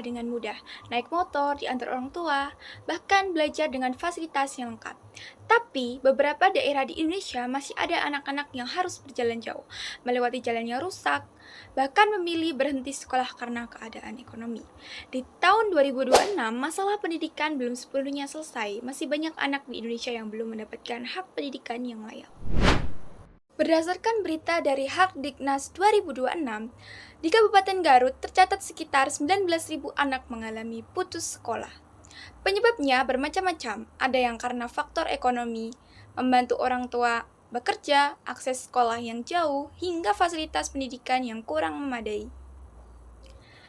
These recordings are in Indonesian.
dengan mudah, naik motor, diantar orang tua, bahkan belajar dengan fasilitas yang lengkap. Tapi, beberapa daerah di Indonesia masih ada anak-anak yang harus berjalan jauh, melewati jalan yang rusak, bahkan memilih berhenti sekolah karena keadaan ekonomi. Di tahun 2026, masalah pendidikan belum sepenuhnya selesai. Masih banyak anak di Indonesia yang belum mendapatkan hak pendidikan yang layak. Berdasarkan berita dari Hakdiknas 2026, di Kabupaten Garut tercatat sekitar 19.000 anak mengalami putus sekolah. Penyebabnya bermacam-macam, ada yang karena faktor ekonomi, membantu orang tua bekerja, akses sekolah yang jauh, hingga fasilitas pendidikan yang kurang memadai.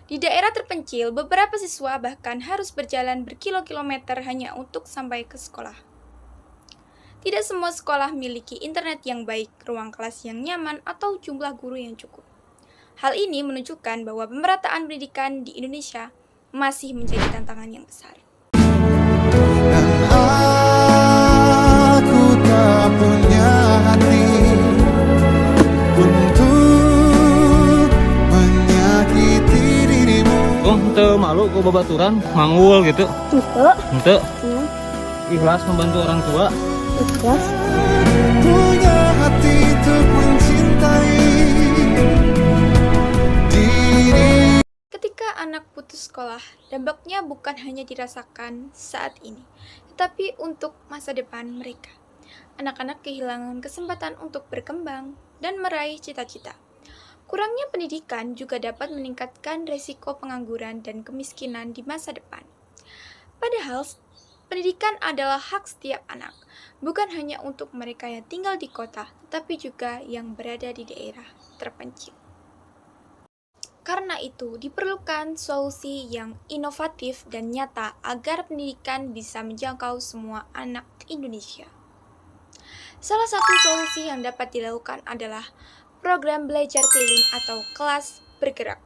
Di daerah terpencil, beberapa siswa bahkan harus berjalan berkilo-kilometer hanya untuk sampai ke sekolah. Tidak semua sekolah memiliki internet yang baik, ruang kelas yang nyaman, atau jumlah guru yang cukup. Hal ini menunjukkan bahwa pemerataan pendidikan di Indonesia masih menjadi tantangan yang besar. Dan aku tak punya hati untuk menyakiti dirimu. Oh, teu malu ku babaturan, manggul gitu. Ente. Ikhlas membantu orang tua. Punya hati untuk mencintai diri. Ketika anak putus sekolah, dampaknya bukan hanya dirasakan saat ini, tetapi untuk masa depan mereka. Anak-anak kehilangan kesempatan untuk berkembang dan meraih cita-cita. Kurangnya pendidikan juga dapat meningkatkan resiko pengangguran dan kemiskinan di masa depan. Padahal, pendidikan adalah hak setiap anak, bukan hanya untuk mereka yang tinggal di kota, tetapi juga yang berada di daerah terpencil. Karena itu, diperlukan solusi yang inovatif dan nyata agar pendidikan bisa menjangkau semua anak Indonesia. Salah satu solusi yang dapat dilakukan adalah program belajar keliling atau kelas bergerak.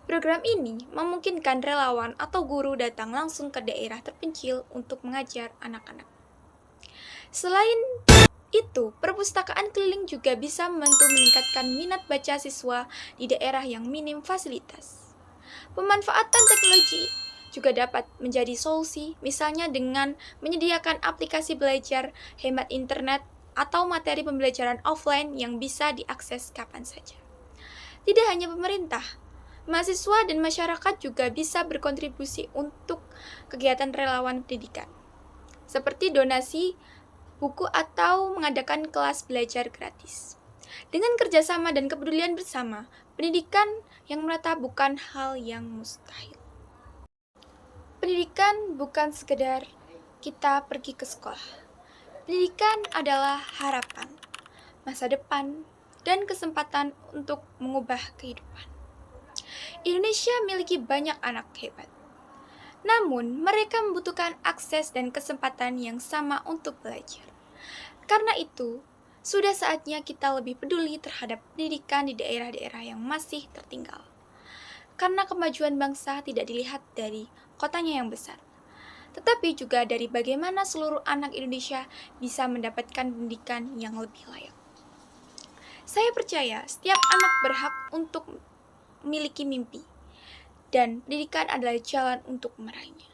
Program ini memungkinkan relawan atau guru datang langsung ke daerah terpencil untuk mengajar anak-anak. Selain itu, perpustakaan keliling juga bisa membantu meningkatkan minat baca siswa di daerah yang minim fasilitas. Pemanfaatan teknologi juga dapat menjadi solusi, misalnya dengan menyediakan aplikasi belajar, hemat internet, atau materi pembelajaran offline yang bisa diakses kapan saja. Tidak hanya pemerintah, mahasiswa dan masyarakat juga bisa berkontribusi untuk kegiatan relawan pendidikan, seperti donasi buku atau mengadakan kelas belajar gratis. Dengan kerjasama dan kepedulian bersama, pendidikan yang merata bukan hal yang mustahil. Pendidikan bukan sekedar kita pergi ke sekolah. Pendidikan adalah harapan, masa depan, dan kesempatan untuk mengubah kehidupan. Indonesia memiliki banyak anak hebat. Namun, mereka membutuhkan akses dan kesempatan yang sama untuk belajar. Karena itu, sudah saatnya kita lebih peduli terhadap pendidikan di daerah-daerah yang masih tertinggal. Karena kemajuan bangsa tidak dilihat dari kotanya yang besar, tetapi juga dari bagaimana seluruh anak Indonesia bisa mendapatkan pendidikan yang lebih layak. Saya percaya setiap anak berhak untuk memiliki mimpi, dan pendidikan adalah jalan untuk meraihnya.